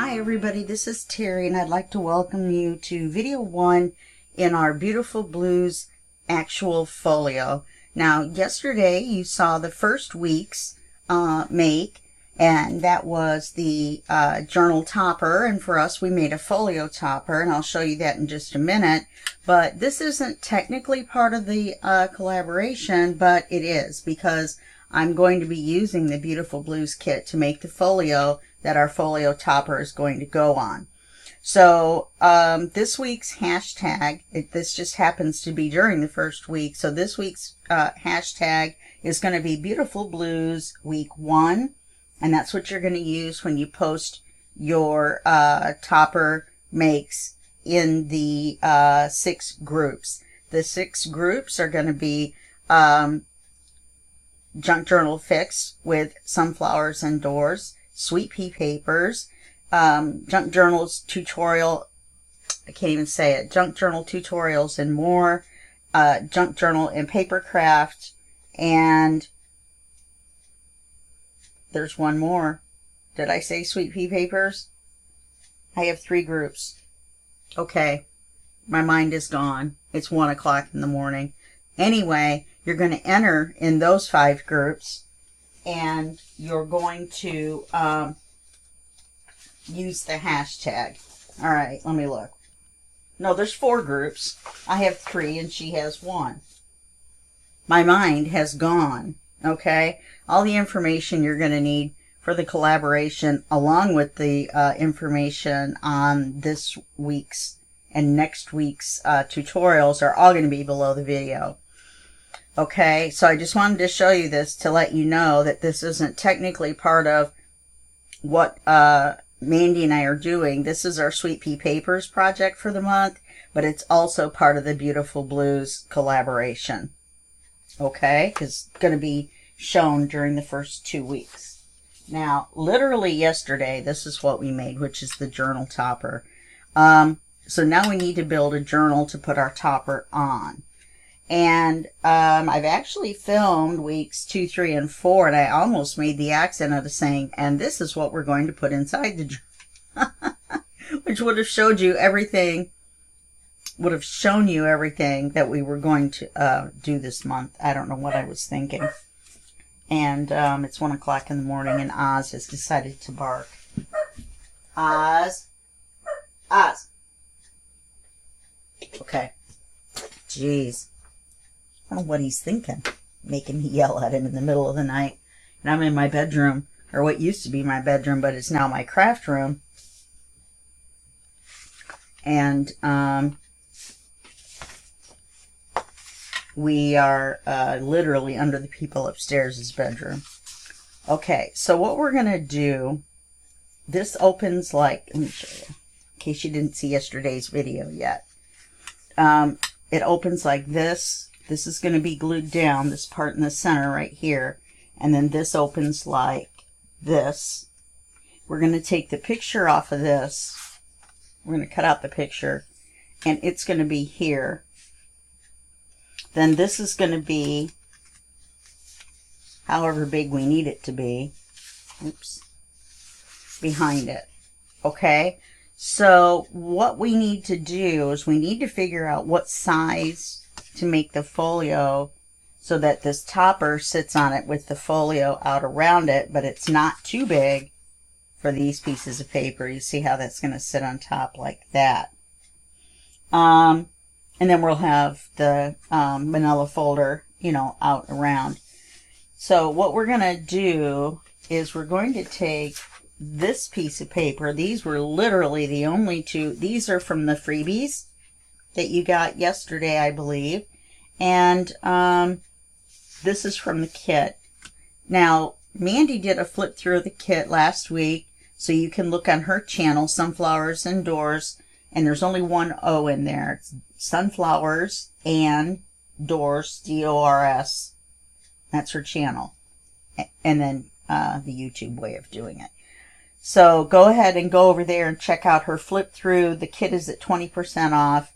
Hi everybody, this is Terry and I'd like to welcome you to video 1 in our Beautiful Blues actual folio. Now yesterday you saw the first week's make, and that was the journal topper, and for us we made a folio topper, and I'll show you that in just a minute. But this isn't technically part of the collaboration, but it is, because I'm going to be using the Beautiful Blues kit to make the folio that our folio topper is going to go on. So this week's hashtag, this just happens to be during the first week, so this week's hashtag is going to be Beautiful Blues Week 1, and that's what you're going to use when you post your topper makes in the 6 groups. The 6 groups are going to be Junk Journal Fix with Sunflowers and Doors, Sweet Pea Papers, Junk Journals Tutorial, I can't even say it, Junk Journal Tutorials and More, Junk Journal and Papercraft, and there's one more. Did I say Sweet Pea Papers? I have 3 groups. Okay, my mind is gone. It's 1 o'clock in the morning. Anyway, you're going to enter in those 5 groups, and you're going to use the hashtag. All right, let me look. No, there's 4 groups. I have 3 and she has 1. My mind has gone. Okay, all the information you're going to need for the collaboration, along with the information on this week's and next week's tutorials, are all going to be below the video. Okay, so I just wanted to show you this to let you know that this isn't technically part of what Mandy and I are doing. This is our Sweet Pea Papers project for the month, but it's also part of the Beautiful Blues collaboration. Okay, because it's going to be shown during the first 2 weeks. Now, literally yesterday, this is what we made, which is the journal topper. So now we need to build a journal to put our topper on. And I've actually filmed weeks 2, 3, and 4, and I almost made the accent of saying, and this is what we're going to put inside the journal, which would have showed you everything, would have shown you everything that we were going to do this month. I don't know what I was thinking. And it's 1 o'clock in the morning, and Oz has decided to bark. Oz. Oz. Okay. Jeez. I don't know what he's thinking, making me yell at him in the middle of the night. And I'm in my bedroom, or what used to be my bedroom, but it's now my craft room. And we are literally under the people upstairs' bedroom. Okay, so what we're going to do, this opens like, let me show you, in case you didn't see yesterday's video yet. It opens like this. This is going to be glued down, this part in the center right here. And then this opens like this. We're going to take the picture off of this. We're going to cut out the picture. And it's going to be here. Then this is going to be however big we need it to be. Oops. Behind it. Okay? So what we need to do is we need to figure out what size to make the folio so that this topper sits on it with the folio out around it, but it's not too big for these pieces of paper. You see how that's going to sit on top like that. And then we'll have the manila folder, you know, out around. So what we're going to do is we're going to take this piece of paper. These were literally the only 2. These are from the freebies that you got yesterday, I believe. And this is from the kit. Now, Mandy did a flip through of the kit last week, so you can look on her channel, Sunflowers and Doors, and there's only 1 O in there. It's Sunflowers and Doors, D-O-R-S. That's her channel. And then the YouTube way of doing it. So go ahead and go over there and check out her flip through. The kit is at 20% off.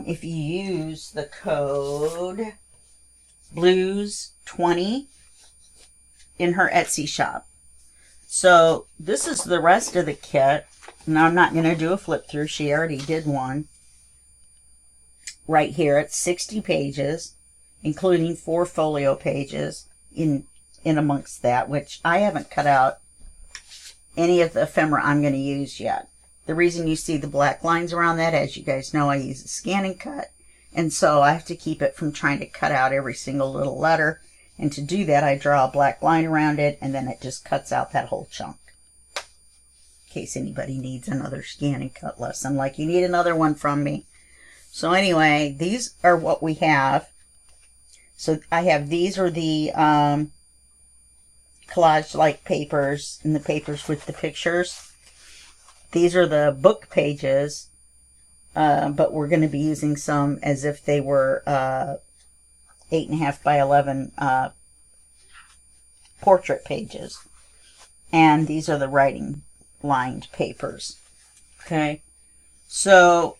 If you use the code BLUES20 in her Etsy shop. So this is the rest of the kit. Now I'm not going to do a flip through. She already did one. Right here, it's 60 pages, including 4 folio pages in amongst that, which I haven't cut out any of the ephemera I'm going to use yet. The reason you see the black lines around that, as you guys know, I use a scan and cut, and so I have to keep it from trying to cut out every single little letter. And to do that, I draw a black line around it, and then it just cuts out that whole chunk. In case anybody needs another scan and cut lesson, like you need another one from me. So anyway, these are what we have. So I have, these are the collage-like papers, and the papers with the pictures. These are the book pages, but we're going to be using some as if they were 8.5 by 11 portrait pages. And these are the writing lined papers. Okay, so,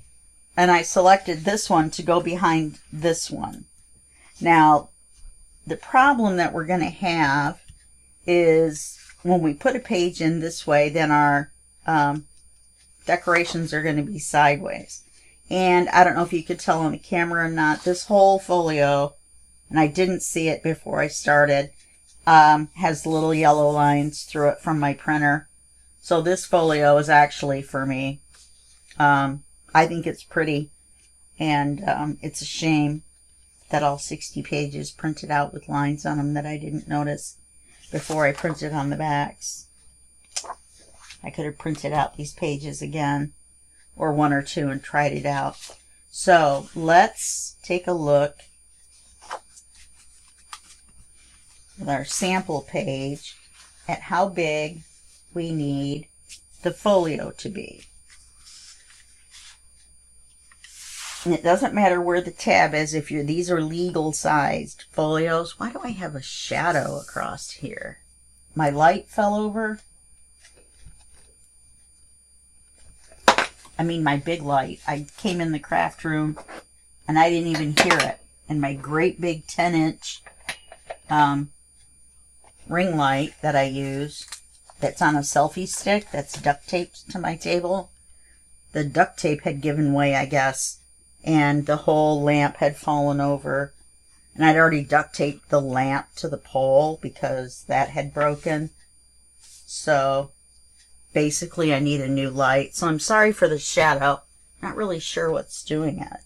and I selected this one to go behind this one. Now, the problem that we're going to have is when we put a page in this way, then our decorations are going to be sideways. And I don't know if you could tell on the camera or not, this whole folio, and I didn't see it before I started, has little yellow lines through it from my printer. So this folio is actually for me. I think it's pretty, and it's a shame that all 60 pages printed out with lines on them that I didn't notice before I printed on the backs. I could have printed out these pages again, or 1 or 2, and tried it out. So let's take a look with our sample page at how big we need the folio to be. And it doesn't matter where the tab is. If these are legal sized folios. Why do I have a shadow across here? My light fell over. I mean my big light. I came in the craft room and I didn't even hear it. And my great big 10-inch ring light that I use, that's on a selfie stick, that's duct taped to my table. The duct tape had given way, I guess, and the whole lamp had fallen over. And I'd already duct taped the lamp to the pole because that had broken. So basically I need a new light. So I'm sorry for the shadow. Not really sure what's doing it.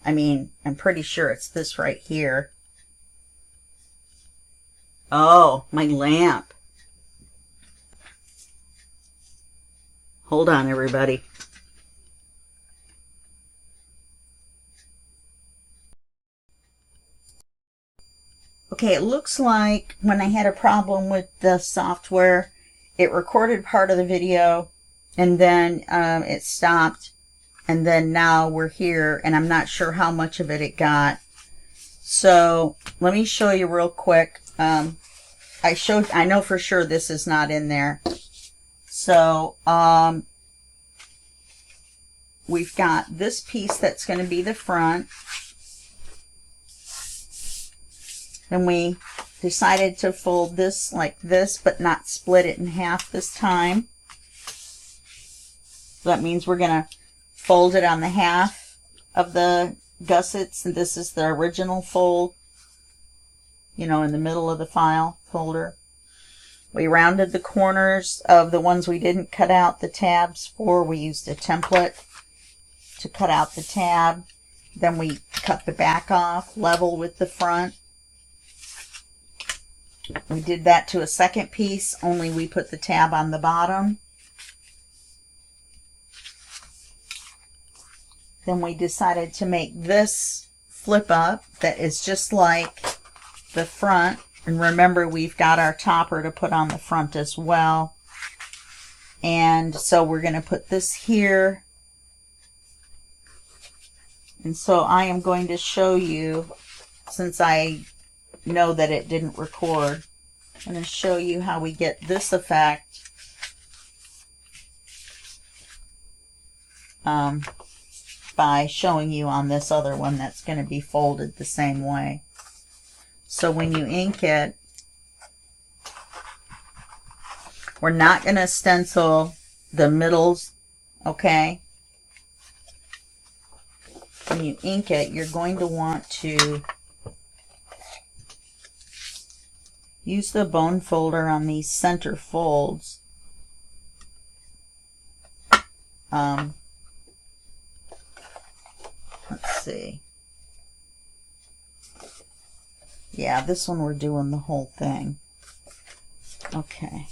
I mean, I'm pretty sure it's this right here. Oh, my lamp. Hold on, everybody. Okay, it looks like when I had a problem with the software, it recorded part of the video and then it stopped, and then now we're here and I'm not sure how much of it got. So let me show you real quick. I know for sure this is not in there. So we've got this piece that's going to be the front. And we decided to fold this like this, but not split it in half this time. So that means we're going to fold it on the half of the gussets, and this is the original fold, you know, in the middle of the file folder. We rounded the corners of the ones we didn't cut out the tabs for. We used a template to cut out the tab. Then we cut the back off level with the front. We did that to a second piece, only we put the tab on the bottom. Then we decided to make this flip up that is just like the front. And remember, we've got our topper to put on the front as well. And so we're going to put this here. And so I am going to show you, since I know that it didn't record, I'm going to show you how we get this effect by showing you on this other one that's going to be folded the same way. So when you ink it, We're not going to stencil the middles, okay? When you ink it, you're going to want to use the bone folder on these center folds. Let's see. Yeah, this one we're doing the whole thing. Okay.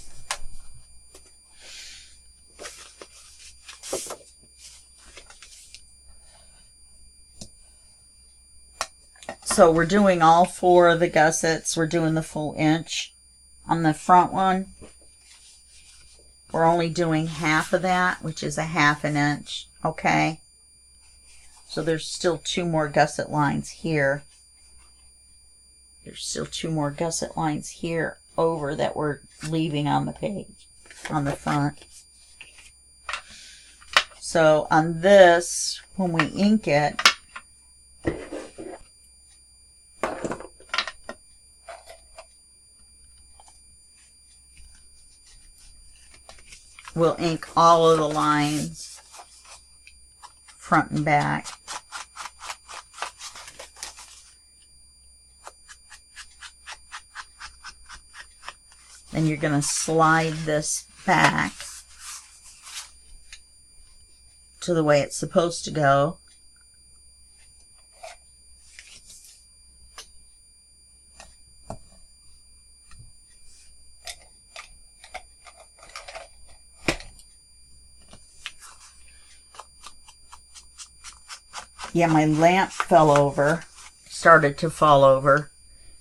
So we're doing all 4 of the gussets. We're doing the full inch. On the front one, we're only doing half of that, which is a 1/2 inch. Okay. So there's still 2 more gusset lines here. There's still 2 more gusset lines here over that we're leaving on the page, on the front. So on this, when we ink it, we'll ink all of the lines, front and back. Then you're going to slide this back to the way it's supposed to go. Yeah, my lamp fell over, started to fall over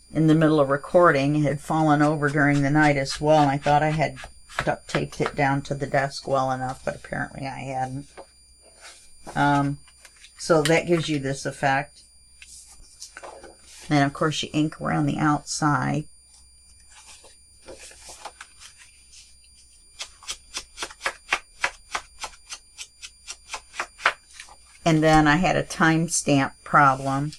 in the middle of recording. It had fallen over during the night as well, and I thought I had duct taped it down to the desk well enough, but apparently I hadn't. So that gives you this effect. Then, of course, you ink around the outside. And then I had a timestamp problem,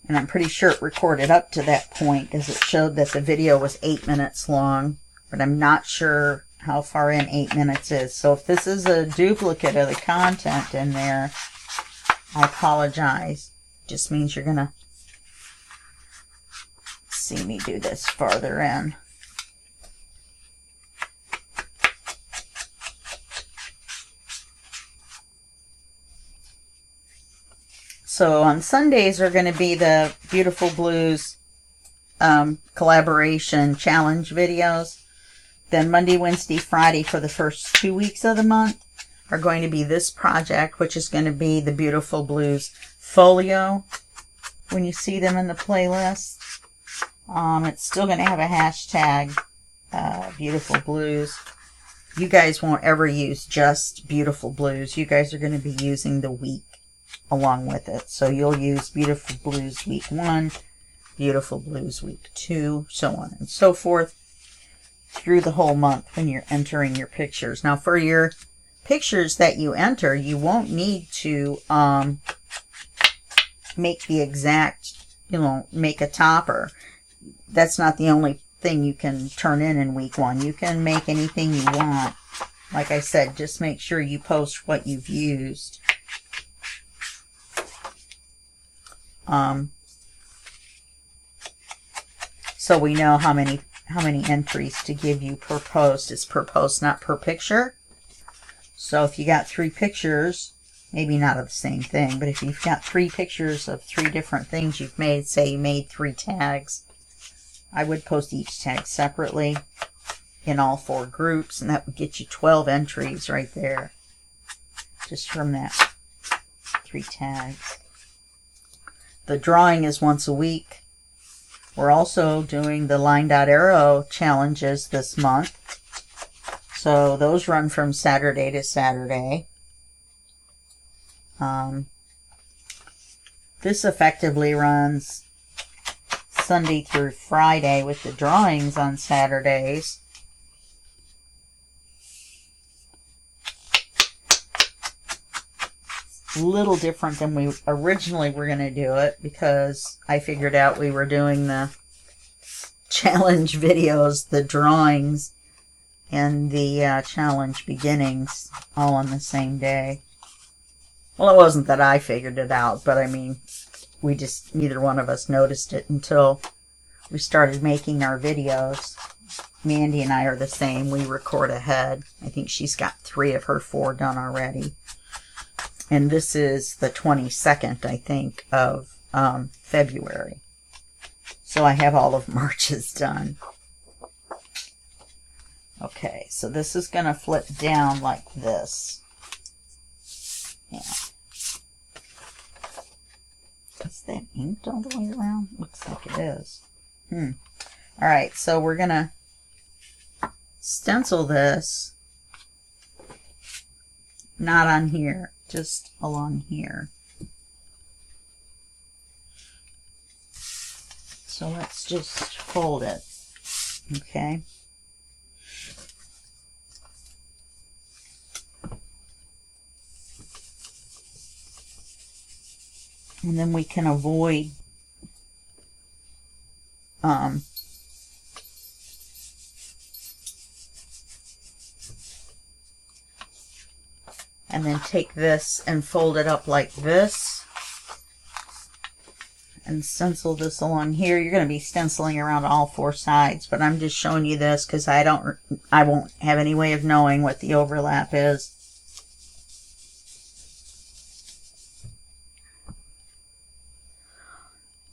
and I'm pretty sure it recorded up to that point because it showed that the video was 8 minutes long, but I'm not sure how far in 8 minutes is. So if this is a duplicate of the content in there, I apologize. Just means you're going to see me do this farther in. So on Sundays are going to be the Beautiful Blues collaboration challenge videos. Then Monday, Wednesday, Friday for the first 2 weeks of the month are going to be this project, which is going to be the Beautiful Blues Folio. When you see them in the playlist, it's still going to have a hashtag Beautiful Blues. You guys won't ever use just Beautiful Blues. You guys are going to be using the week along with it. So you'll use Beautiful Blues Week 1, Beautiful Blues Week 2, so on and so forth through the whole month when you're entering your pictures. Now for your pictures that you enter, you won't need to make the exact, make a topper. That's not the only thing you can turn in week 1. You can make anything you want. Like I said, just make sure you post what you've used. So we know how many entries to give you per post. It's per post, not per picture. So if you got 3 pictures, maybe not of the same thing, but if you've got 3 pictures of 3 different things you've made, say you made 3 tags, I would post each tag separately in all 4 groups, and that would get you 12 entries right there, just from that 3 tags. The drawing is once a week. We're also doing the line dot arrow challenges this month. So those run from Saturday to Saturday. This effectively runs Sunday through Friday with the drawings on Saturdays. Little different than we originally were going to do it, because I figured out we were doing the challenge videos, the drawings, and the challenge beginnings all on the same day. Well, it wasn't that I figured it out, but I mean, we just, neither one of us noticed it until we started making our videos. Mandy and I are the same. We record ahead. I think she's got 3 of her 4 done already. And this is the 22nd, I think, of February. So I have all of March's done. Okay, so this is going to flip down like this. Yeah. Is that inked all the way around? Looks like it is. Alright, so we're going to stencil this. Not on here, just along here. So let's just fold it. Okay. And then we can avoid and then take this and fold it up like this and stencil this along here. You're going to be stenciling around all 4 sides, but I'm just showing you this because I won't have any way of knowing what the overlap is.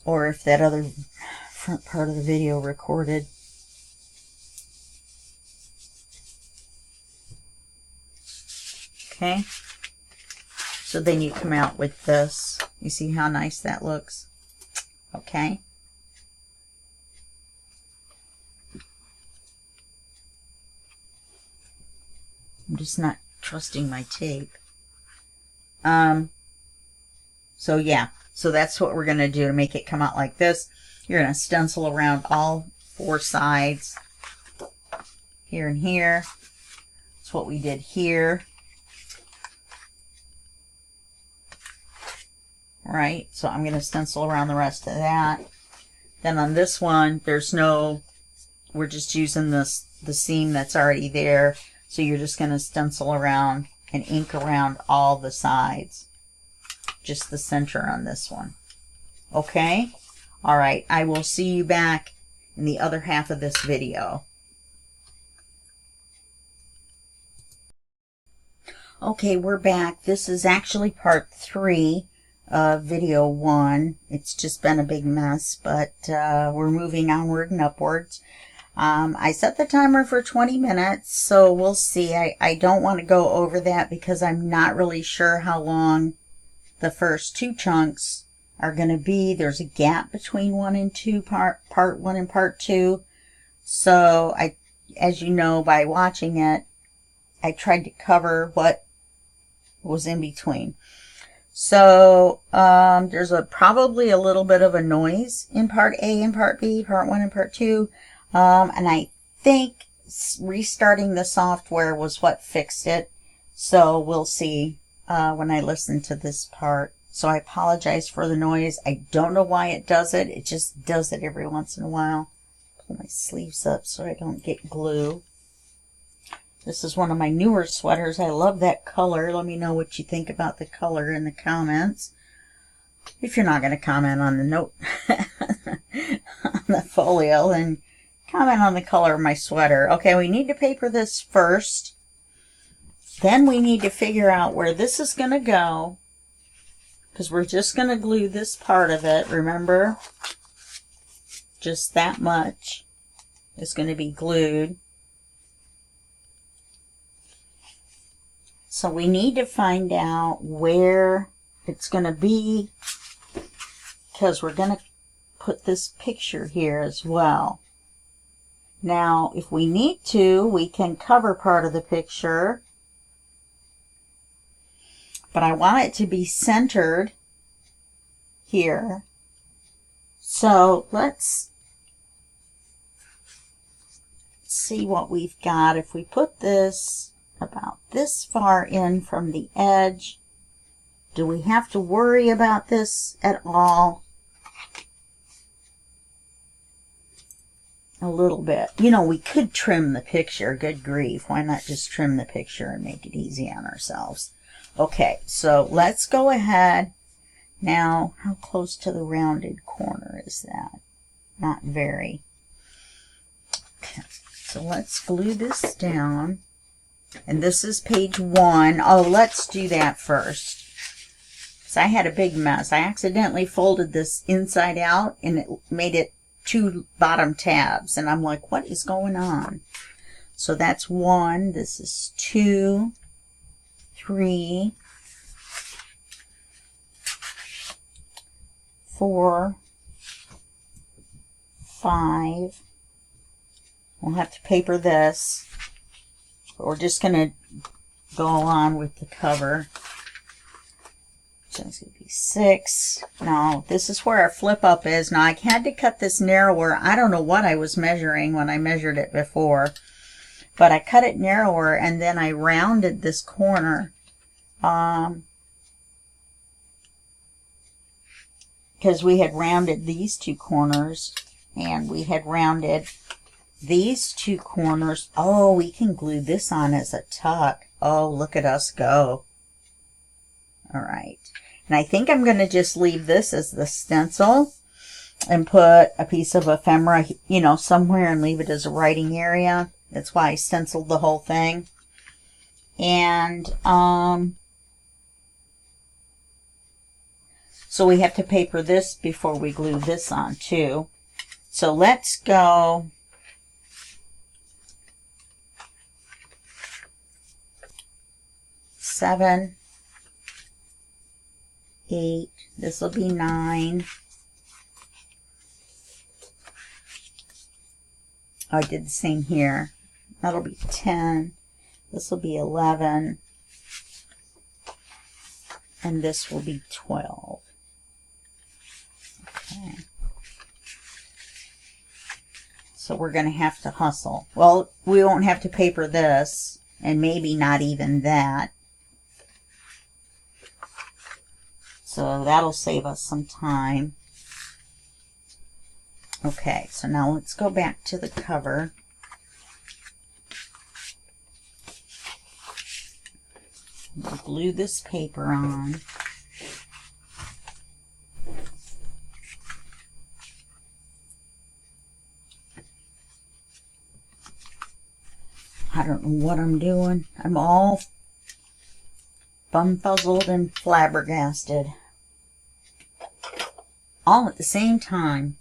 Or if that other front part of the video recorded. Okay. So then you come out with this. You see how nice that looks? Okay. I'm just not trusting my tape. So yeah. So that's what we're going to do to make it come out like this. You're going to stencil around all 4 sides. Here and here. That's what we did here. Right, so I'm going to stencil around the rest of that. Then on this one, we're just using the seam that's already there. So you're just going to stencil around and ink around all the sides. Just the center on this one. Okay? Alright, I will see you back in the other half of this video. Okay, we're back. This is actually part 3 of video 1. It's just been a big mess, but we're moving onward and upwards. I set the timer for 20 minutes, so we'll see. I don't want to go over that because I'm not really sure how long the first 2 chunks are going to be. There's a gap between 1 and 2, part 1 and part 2. So as you know by watching it, I tried to cover what was in between. So there's probably a little bit of a noise in part A and part B, part 1 and part 2. And I think restarting the software was what fixed it. So we'll see when I listen to this part. So I apologize for the noise. I don't know why it does it. It just does it every once in a while. Pull my sleeves up so I don't get glue. This is one of my newer sweaters. I love that color. Let me know what you think about the color in the comments. If you're not going to comment on the note, on the folio, then comment on the color of my sweater. Okay, we need to paper this first. Then we need to figure out where this is going to go, because we're just going to glue this part of it, remember? Just that much is going to be glued. So we need to find out where it's going to be, because we're going to put this picture here as well. Now, if we need to, we can cover part of the picture, but I want it to be centered here. So let's see what we've got. If we put this about this far in from the edge, do we have to worry about this at all? a little bit. You know, we could trim the picture. Good grief. Why not just trim the picture and make it easy on ourselves? Okay, so let's go ahead. Now, how close to the rounded corner is that? Not very. Okay, so let's glue this down. And this is page 1. Oh, let's do that first. So I had a big mess. I accidentally folded this inside out and it made it 2 bottom tabs. And I'm like, what is going on? So that's 1. This is 2, 3, 4, 5. We'll have to paper this. But we're just going to go on with the cover. So it's going to be 6. Now, this is where our flip up is. Now, I had to cut this narrower. I don't know what I was measuring when I measured it before. But I cut it narrower and then I rounded this corner. Because we had rounded these 2 corners. And we had rounded these 2 corners. Oh, we can glue this on as a tuck. Oh, look at us go. All right. And I think I'm going to just leave this as the stencil and put a piece of ephemera, you know, somewhere and leave it as a writing area. That's why I stenciled the whole thing. And, so we have to paper this before we glue this on too. So let's go. 7, 8, this will be 9. Oh, I did the same here. That'll be 10. This will be 11. And this will be 12. Okay. So we're going to have to hustle. Well, we won't have to paper this, and maybe not even that. So that'll save us some time. Okay, so now let's go back to the cover. We'll glue this paper on. I don't know what I'm doing. I'm all bumfuzzled and flabbergasted. All at the same time.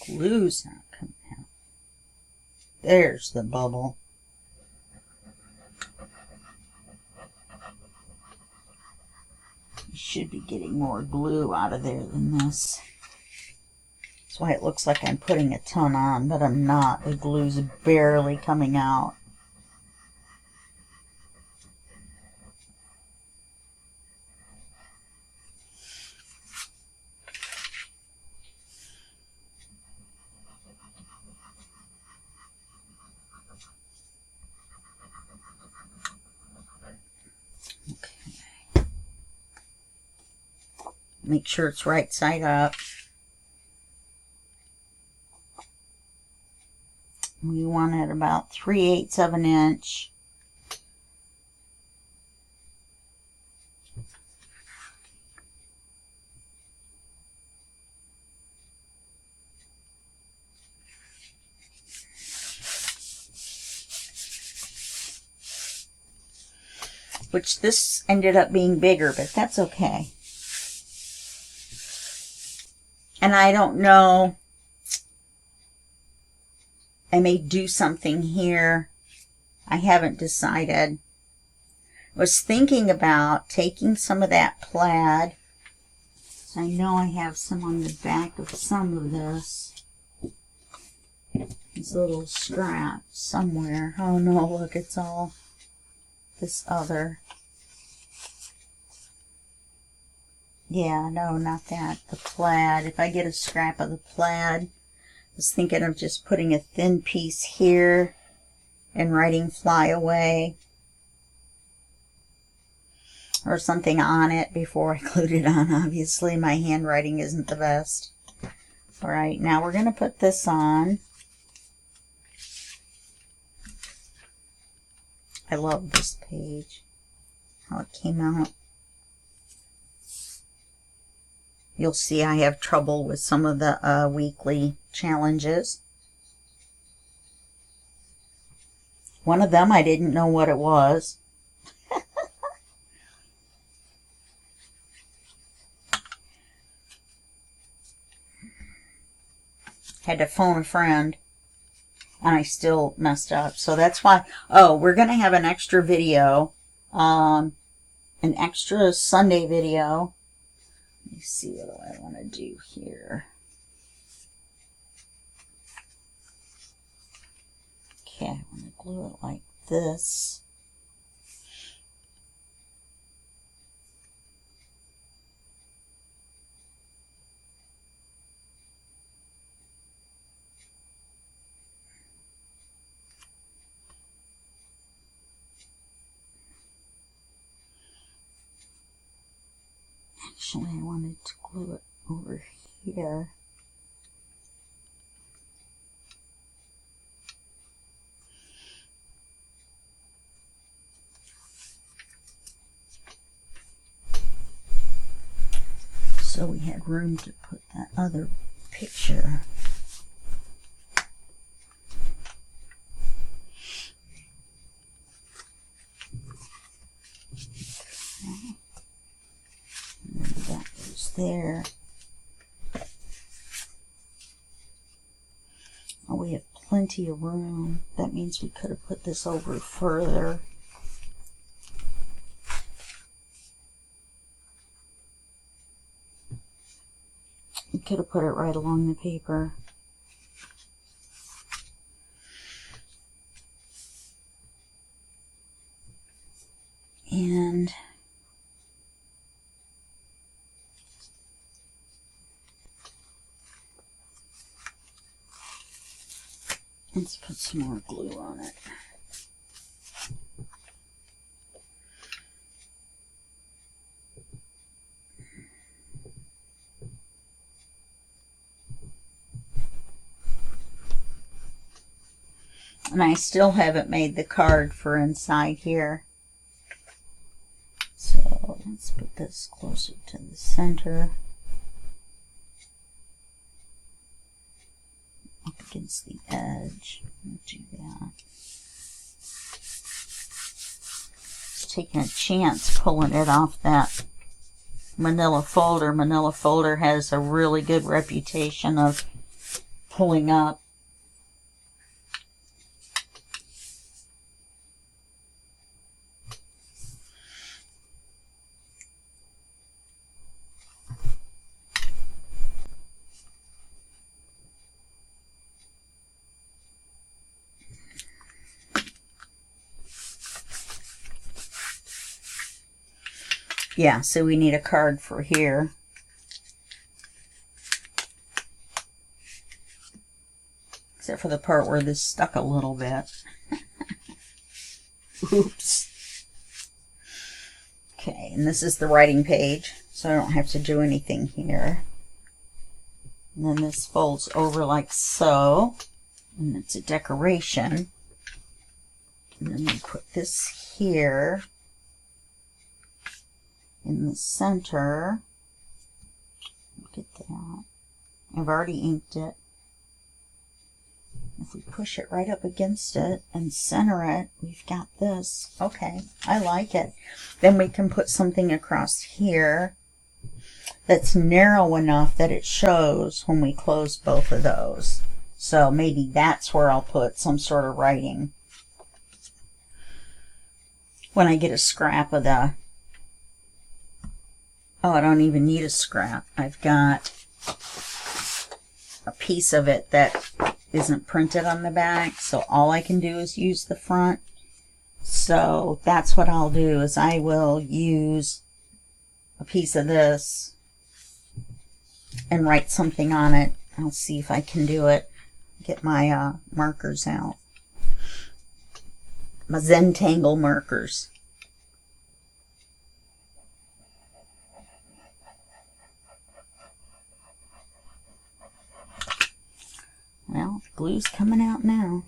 Glue's not coming out. There's the bubble. You should be getting more glue out of there than this. That's why it looks like I'm putting a ton on, but I'm not. The glue's barely coming out. Make sure it's right side up. We want it about 3/8 of an inch. Which this ended up being bigger, but that's okay. And I don't know, I may do something here. I haven't decided. was thinking about taking some of that plaid. I know I have some on the back of some of this. These little scraps somewhere. Oh no, look, it's all this other. Yeah, no, not that. The plaid. If I get a scrap of the plaid, I was thinking of just putting a thin piece here and writing fly away or something on it before I glued it on. Obviously, my handwriting isn't the best. All right, now we're going to put this on. I love this page, how it came out. You'll see I have trouble with some of the weekly challenges. One of them I didn't know what it was. Had to phone a friend, and I still messed up. So that's why, oh, we're going to have an extra video, an extra Sunday video. Let me see what I want to do here. Okay, I want to glue it like this. Actually, I wanted to glue it over here. So we had room to put that other picture. Okay. And then that goes there. Oh, we have plenty of room. That means we could have put this over further. We could have put it right along the paper. And let's put some more glue on it. And I still haven't made the card for inside here. So let's put this closer to the center. Up against the edge. We'll do that. Just taking a chance pulling it off that manila folder. Manila folder has a really good reputation of pulling up. Yeah, so we need a card for here. Except for the part where this stuck a little bit. Oops. Okay, and this is the writing page, so I don't have to do anything here. And then this folds over like so, and it's a decoration. And then we put this here in the center. Look at that. I've already inked it. If we push it right up against it and center it, we've got this. Okay, I like it. Then we can put something across here that's narrow enough that it shows when we close both of those. So maybe that's where I'll put some sort of writing. when I get a scrap of the... Oh, I don't even need a scrap. I've got a piece of it that isn't printed on the back, so all I can do is use the front. So that's what I'll do, is I will use a piece of this and write something on it. I'll see if I can do it. Get my markers out. My Zentangle markers. Well, the glue's coming out now.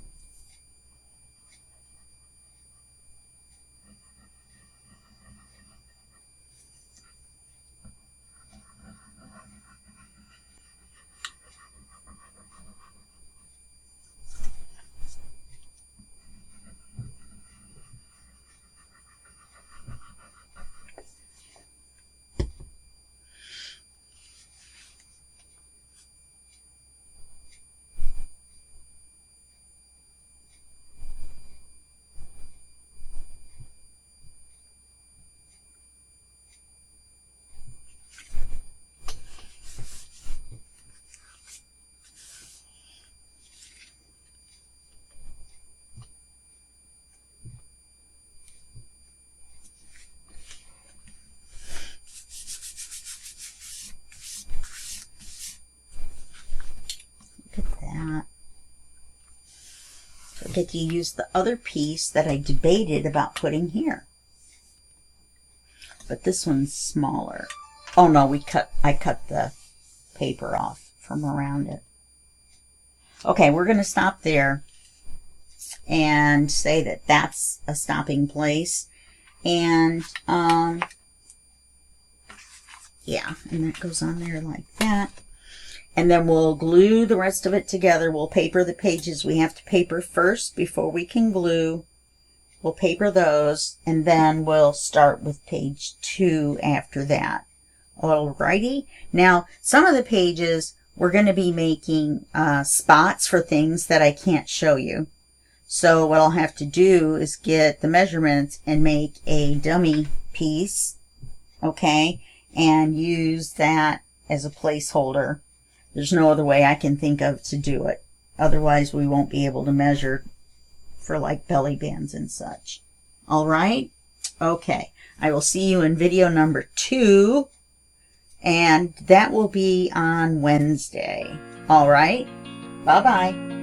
Get to use the other piece that I debated about putting here. But this one's smaller. Oh no, I cut the paper off from around it. Okay, we're going to stop there and say that that's a stopping place. And yeah, and that goes on there like that. And then we'll glue the rest of it together. We'll paper the pages we have to paper first before we can glue. We'll paper those, and then we'll start with page 2 after that. Alrighty. Now, some of the pages we're going to be making spots for things that I can't show you. So what I'll have to do is get the measurements and make a dummy piece, okay, and use that as a placeholder. There's no other way I can think of to do it. Otherwise, we won't be able to measure for like belly bands and such. All right? Okay. I will see you in video number 2, and that will be on Wednesday. All right? Bye-bye.